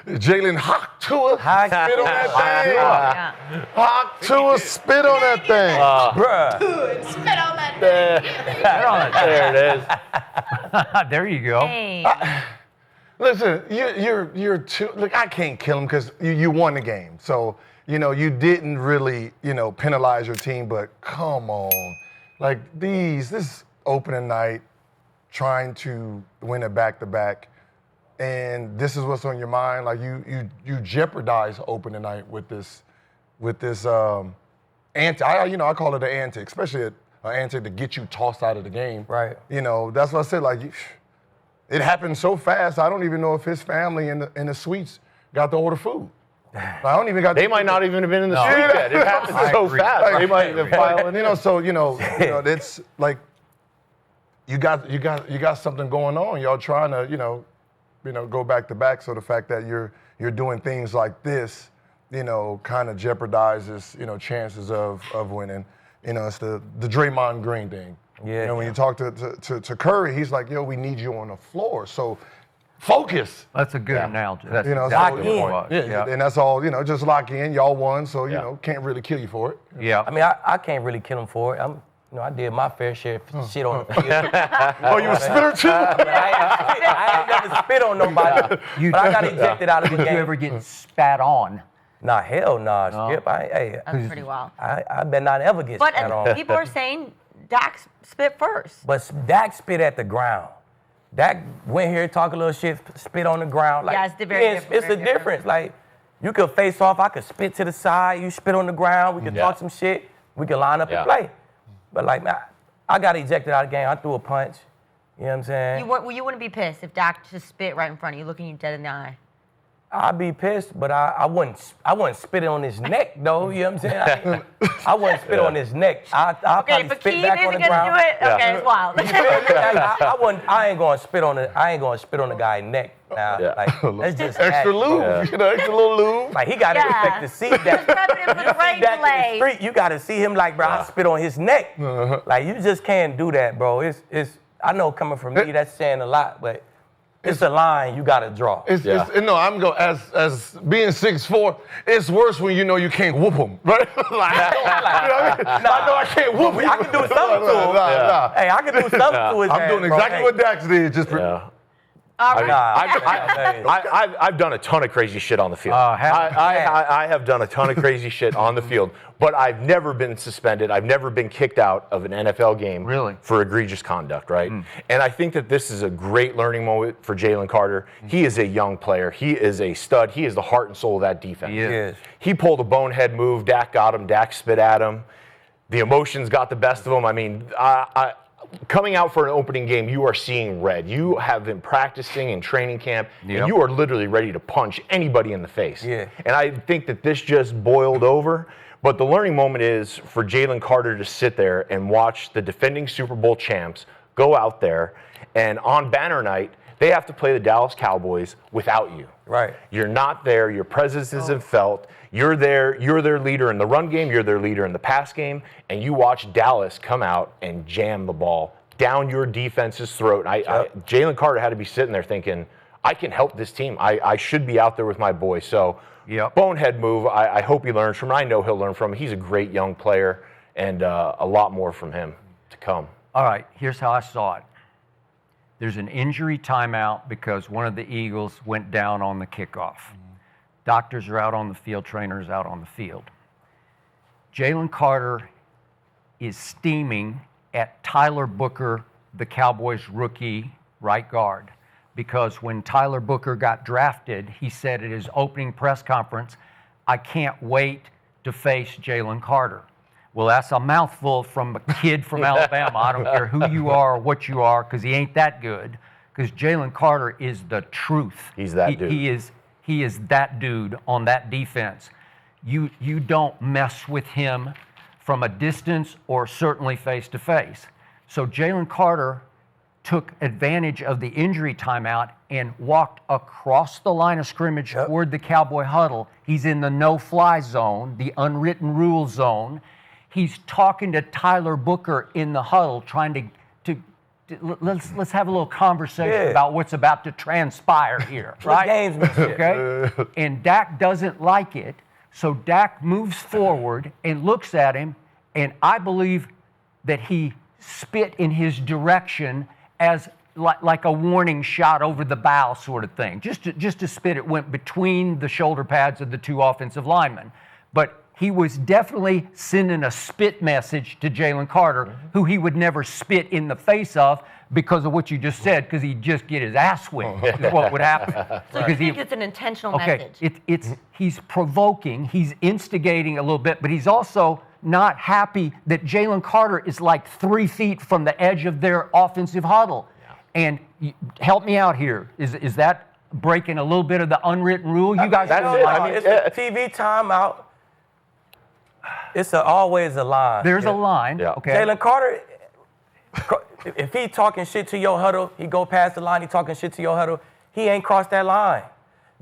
Jalen Hawk Tua spit on that thing. Hawk Tua spit on that thing. Bruh. Spit on that thing. There it is. There you go. Hey. Listen, you're too. Look, I can't kill him because you won the game. So you didn't really penalize your team. But come on, like this opening night, trying to win it back to back, and this is what's on your mind. Like you jeopardize opening night with this antic. I call it an antic, especially an antic to get you tossed out of the game. Right. That's what I said. Like. It happened so fast. I don't even know if his family in the suites got to order food. I don't even got. They might not even have been in the suite yet. It happened so fast. Like, They might have been filing. it's like you got something going on. Y'all trying to go back to back. So the fact that you're doing things like this, kind of jeopardizes chances of winning. It's the Draymond Green thing. Yeah. When you talk to Curry, he's like, yo, we need you on the floor. So focus. That's a good analogy. That's lock exactly what it was. Yeah. And that's all, just lock in. Y'all won, so, can't really kill you for it. Yeah. I mean, I can't really kill him for it. I did my fair share of shit on the field. Oh, you a spitter too? I ain't never spit on nobody, but I got ejected out of the Did game. you ever get spat on? Nah, hell nah, Skip. That's pretty wild. I better not ever get But spat on. people are saying Dak spit first. But Dak spit at the ground. Dak went here, talk a little shit, spit on the ground. Like, Yeah, it's very different, It's very a difference. Like, you could face off, I could spit to the side, you spit on the ground, we could talk some shit, we could line up and play. But like, man, I got ejected out of the game. I threw a punch. You know what I'm saying? You wouldn't be pissed if Dak just spit right in front of you, looking you dead in the eye. I'd be pissed, but I wouldn't spit it on his neck though. You know what I'm saying? I wouldn't spit on his neck. I Okay, probably if spit Aqib back on isn't the gonna ground. do it, okay, it's wild. You feel me? I ain't gonna spit on the guy's neck. Now, like, that's just Extra nasty. lube, extra little lube. Like, he gotta expect to see that. Prepping him for the rain That in delay. the street, you gotta see him like, bro, I spit on his neck. Like, you just can't do that, bro. It's I know coming from me, that's saying a lot, but it's a line you gotta draw. I'm going as being 6'4", it's worse when you can't whoop him, right? I know I can't whoop him. I can do something to him. Hey, I can do something to his I'm ass, doing bro. exactly what Dax did. Just I've done a ton of crazy shit on the field. I have done a ton of crazy shit on the field, but I've never been suspended. I've never been kicked out of an NFL game for egregious conduct, right? And I think that this is a great learning moment for Jalen Carter. He is a young player. He is a stud. He is the heart and soul of that defense. He is. He pulled a bonehead move. Dak got him. Dak spit at him. The emotions got the best of him. I mean, coming out for an opening game, you are seeing red. You have been practicing in training camp, and you are literally ready to punch anybody in the face. Yeah. And I think that this just boiled over. But the learning moment is for Jalen Carter to sit there and watch the defending Super Bowl champs go out there, and on banner night, they have to play the Dallas Cowboys without you. Right. You're not there. Your presence isn't felt. You're there. You're their leader in the run game. You're their leader in the pass game. And you watch Dallas come out and jam the ball down your defense's throat. Jalen Carter had to be sitting there thinking, I can help this team. I should be out there with my boys. So bonehead move. I hope he learns from it. I know he'll learn from it. He's a great young player, and a lot more from him to come. All right, here's how I saw it. There's an injury timeout because one of the Eagles went down on the kickoff. Doctors are out on the field, trainers out on the field. Jalen Carter is steaming at Tyler Booker, the Cowboys rookie right guard, because when Tyler Booker got drafted, he said at his opening press conference, I can't wait to face Jalen Carter. Well, that's a mouthful from a kid from Alabama. I don't care who you are or what you are, because he ain't that good. Because Jalen Carter is the truth. He's that dude. He is that dude on that defense. You don't mess with him from a distance or certainly face to face. So Jalen Carter took advantage of the injury timeout and walked across the line of scrimmage toward the Cowboy huddle. He's in the no-fly zone, the unwritten rule zone. He's talking to Tyler Booker in the huddle, trying to let's have a little conversation about what's about to transpire here, right? Gamesmanship. Okay. And Dak doesn't like it, so Dak moves forward and looks at him, and I believe that he spit in his direction as like a warning shot over the bow sort of thing. Just to spit, it went between the shoulder pads of the two offensive linemen. But he was definitely sending a spit message to Jalen Carter, who he would never spit in the face of because of what you just said, because he'd just get his ass whipped, is what would happen. So you think it's an intentional message? He's provoking, he's instigating a little bit, but he's also not happy that Jalen Carter is like 3 feet from the edge of their offensive huddle. And help me out here. Is that breaking a little bit of the unwritten rule? You guys know, it's a TV timeout. It's always a line. There's a line. Yeah. Okay. Jalen Carter, if he talking shit to your huddle, he go past the line, he talking shit to your huddle, he ain't crossed that line.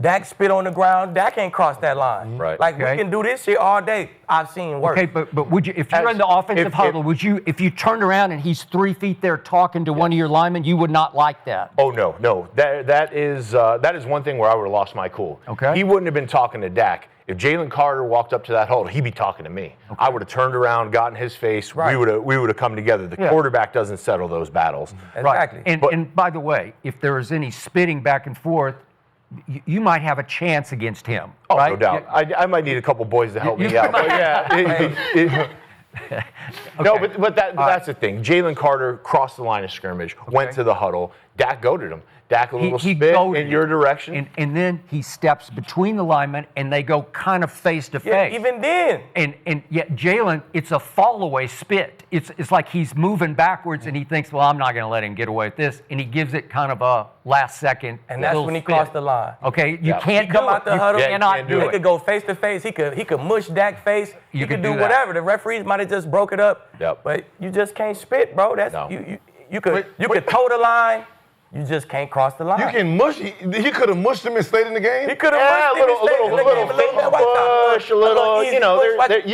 Dak spit on the ground, Dak ain't crossed that line. Right. Like, we can do this shit all day. I've seen work. Okay, but would you, if you're in the offensive huddle, would you, if you turned around and he's 3 feet there talking to one of your linemen, you would not like that? Oh, no. That is one thing where I would have lost my cool. Okay. He wouldn't have been talking to Dak. If Jalen Carter walked up to that huddle, he'd be talking to me. Okay. I would have turned around, got in his face. Right. We would have come together. The quarterback doesn't settle those battles. Exactly. Right. And by the way, if there is any spitting back and forth, you might have a chance against him. Oh, right? no doubt. I might need a couple boys to help me out. But no, but that's the thing. Jalen Carter crossed the line of scrimmage, went to the huddle. Dak goaded him. Dak a little spit in your direction. And then he steps between the linemen, and they go kind of face to face. Even then. And yet Jalen, it's a fall away spit. It's like he's moving backwards, and he thinks, well, I'm not going to let him get away with this, and he gives it kind of a last second. And that's when he crossed the line. Okay, you can't come out the huddle. You cannot do it. He could go face to face. He could mush Dak's face. He could do whatever. The referees might have just broke it up. Yep. But you just can't spit, bro. That's you could toe the line. You just can't cross the line. You can mush. He could have mushed him and stayed in the game. He could have mushed him and stayed in the game. A little, you know,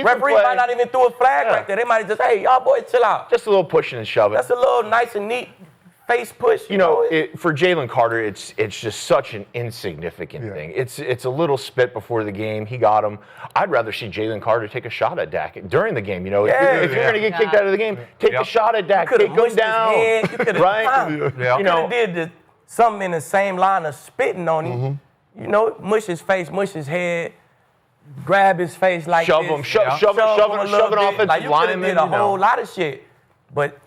referee might not even throw a flag right there. They might have just, hey, y'all boys, chill out. Just a little pushing and shoving. That's a little nice and neat face push. You know, for Jalen Carter, it's just such an insignificant thing. It's a little spit before the game. He got him. I'd rather see Jalen Carter take a shot at Dak during the game. You know, if you're going to get kicked out of the game, take a shot at Dak. Take him down. Right? You know, did something in the same line of spitting on him. You know, mush his face, mush his head, grab his face like shove this. Him, shove him off like you could have did a whole lot of shit, but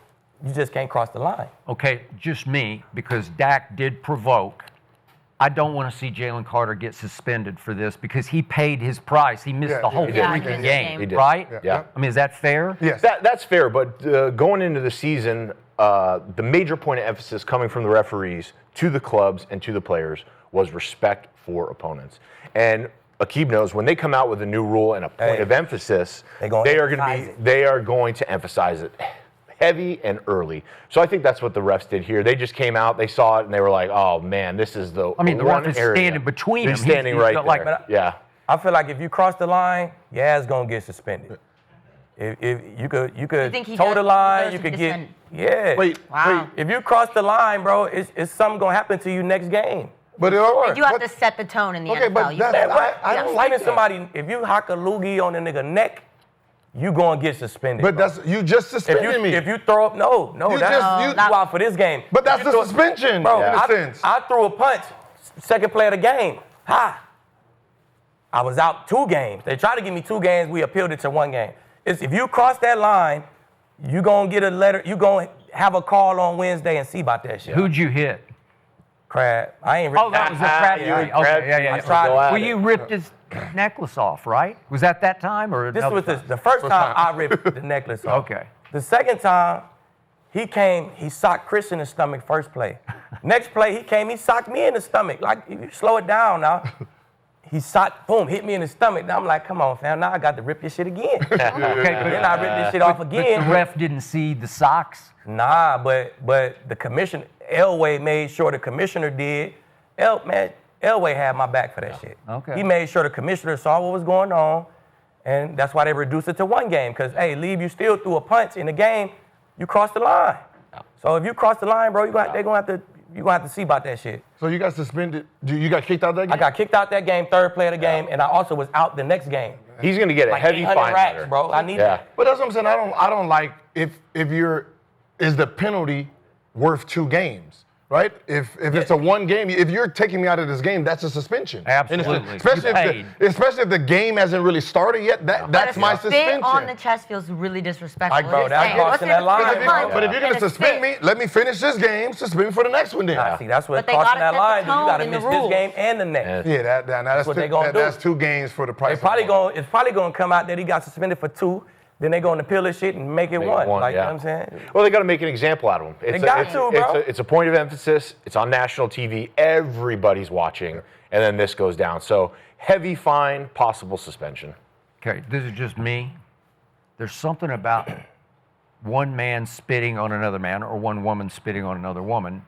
you just can't cross the line. Okay, just me, because Dak did provoke. I don't want to see Jalen Carter get suspended for this because he paid his price. He missed the whole freaking game, right? Yeah. I mean, is that fair? Yes. That's fair, but going into the season, the major point of emphasis coming from the referees to the clubs and to the players was respect for opponents. And Aqib knows when they come out with a new rule and a point of emphasis, they are going to emphasize it heavy and early. So I think that's what the refs did here. They just came out, they saw it, and they were like, "Oh man, this is the." I mean, the ref is standing between them. He's standing right there. Yeah. I feel like if you cross the line, your ass gonna get suspended. If you could toe the line, you could get Wait. If you cross the line, bro, it's something gonna happen to you next game. But you have to set the tone in the NFL. But I don't like that. Somebody, if you hock a loogie on a nigga neck, you gonna get suspended. But you just suspended me. If you throw up, no, you out for this game. But that's a suspension, bro. In a sense. I threw a punch, second play of the game. I was out 2 games. They tried to give me 2 games. We appealed it to 1 game. If you cross that line, you gonna get a letter. You gonna have a call on Wednesday and see about that shit. Who'd you hit? Crab. I ain't. Oh, that was the Crabtree. Yeah. I tried. Well, you ripped his necklace off, right? Was that time or this was the first time I ripped the necklace off. Okay. The second time, he came. He socked Chris in the stomach first play. Next play, he came. He socked me in the stomach. Like, you slow it down now. He socked, boom, hit me in the stomach. Now I'm like, come on, fam. Now I got to rip this shit again. Okay, but then I ripped this shit off again. But the ref didn't see the socks? Nah, but the commissioner, Elway made sure the commissioner did. Elway had my back for that shit. Okay. He made sure the commissioner saw what was going on, and that's why they reduced it to 1 game. Because, hey, Leave, you still threw a punch in the game, you crossed the line. So if you cross the line, bro, they're gonna have to see about that shit. So you got suspended. You got kicked out that game? I got kicked out that game, third play of the game, and I also was out the next game. He's going to get a Like heavy 800 fine racks, letter. bro. I need that. But that's what I'm saying. I don't like is the penalty worth 2 games, right? If it's a 1 game, if you're taking me out of this game, that's a suspension. Absolutely. Especially if the game hasn't really started yet. That's my suspension. Spit on the chest feels really disrespectful. Bro, that's crossing that line, bro. But if you're gonna suspend me, let me finish this game. Suspend me for the next one then. Nah, see, that's what But they crossing gotta that set the line. You got to tone in miss the this rules. game and the next. Yeah, that's what they gonna do. That's 2 games for the price. It's probably gonna come out that he got suspended for 2. Then they gonna appeal this shit and make it 1. Like, you know what I'm saying? Well, they got to make an example out of him. They got to, bro. It's a point of emphasis. It's on national TV. Everybody's watching, and then this goes down. So heavy fine, possible suspension. Okay, this is just me. There's something about one man spitting on another man or one woman spitting on another woman.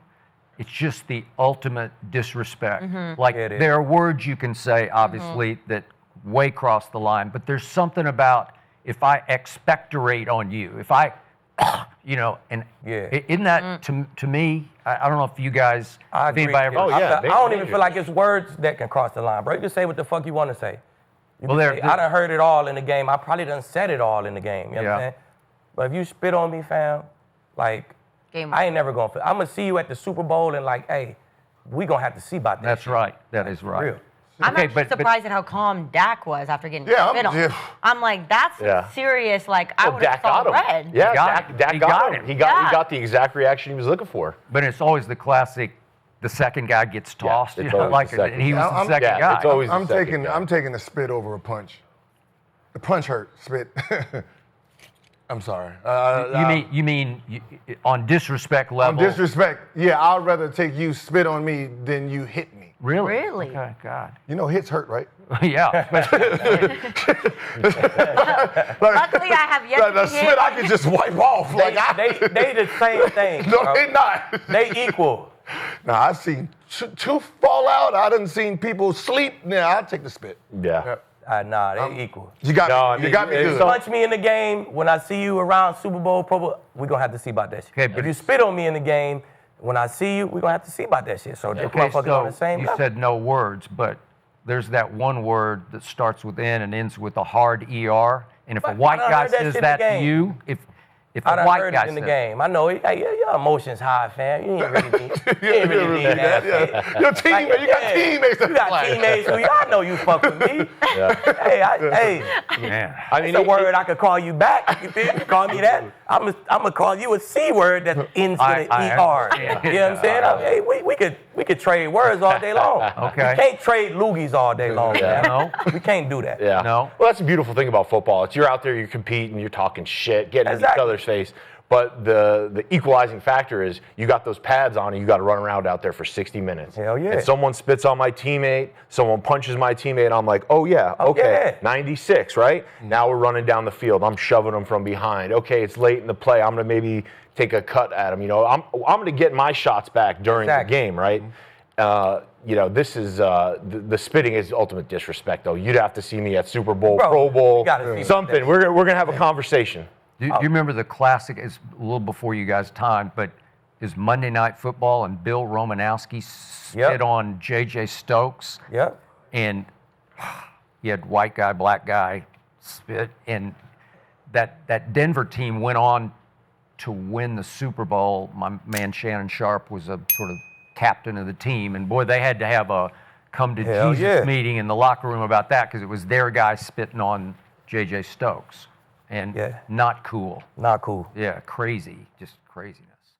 It's just the ultimate disrespect. Like, Yeah, it is. there are words you can say, obviously, that way cross the line, but there's something about if I expectorate on you, if I, and isn't that, to me, I don't know if you guys, I if anybody agree. ever, I don't even feel like it's words that can cross the line, bro. You can say what the fuck you want to say. Well, I done heard it all in the game. I probably done said it all in the game. You know what I'm Yeah. saying? But if you spit on me, fam, like, Game I ain't never gonna. I'm gonna see you at the Super Bowl and like, hey, we gonna have to see about that. that's shit. right, that is right. Real. I'm Okay, actually surprised at how calm Dak was after getting Yeah, spit on. yeah. I'm like, that's serious. Like, I Well, would have Dak got saw him. red. Yeah, got Dak him. got him. He got the Yeah. exact reaction he was looking for. But it's always the classic, the second guy gets tossed, it's always like the second he was guy. the second Yeah, guy. it's always the I'm second taking guy. I'm taking a spit over a punch. The punch hurt. Spit. I'm sorry. You mean on disrespect on level? disrespect? Yeah, I'd rather take you spit on me than you hit me. Really? Really? Okay, God. You know, hits hurt, right? Yeah. especially- Luckily, I have yet the to spit hit. I can just wipe off. They the same thing. no, bro. they not. They equal. Now I've seen tooth fall out. I done seen people sleep. Now I'll take the spit. Yeah. Nah, they equal. You got No, me. I mean, you got me it's good. so- Punch me in the game when I see you around Super Bowl, Pro Bowl. We gonna have to see about that shit. Okay, but if you spit on me in the game, when I see you, we gonna have to see about that shit. So the Okay, motherfuckers on the so same you level. said no words, but there's that one word that starts with N and ends with a hard ER. And if a But I white done guy heard that says shit that in the to game. you, if I a done white heard guy it in the says, game. I know hey, your emotions high, fam. You ain't really need, you ain't really need that. Yeah. Your teammate, you got teammates. You got teammates who y'all know you fuck with me. Hey, man, I mean, it's a word I could call you back. You feel me? Call me that. I'm gonna call you a C word that ends in an I ER. understand. You know what I'm saying? Hey, we could trade words all day long. Okay. We can't trade loogies all day long, man. No. We can't do that. Yeah. No. Well, that's the beautiful thing about football. It's you're out there, you're competing, you're talking shit, getting in each Exactly. other's face. But the equalizing factor is you got those pads on and you got to run around out there for 60 minutes. Hell yeah. And someone spits on my teammate, someone punches my teammate, I'm like, oh yeah, okay, yeah. 96, right? Now we're running down the field. I'm shoving them from behind. Okay, it's late in the play. I'm going to maybe take a cut at him. You know, I'm going to get my shots back during the game, right? This is the spitting is ultimate disrespect, though. You'd have to see me at Super Bowl, Bro, Pro Bowl, you gotta see something. that. We're gonna have a conversation. Do you remember the classic? It's a little before you guys' time, but is Monday Night Football and Bill Romanowski spit on J.J. Stokes, Yep. and you had white guy, black guy spit, and that Denver team went on to win the Super Bowl. My man Shannon Sharp was a sort of captain of the team, and boy, they had to have a come to Hell Jesus yeah. meeting in the locker room about that because it was their guy spitting on J.J. Stokes, and not cool. Not cool. Yeah, crazy, just craziness.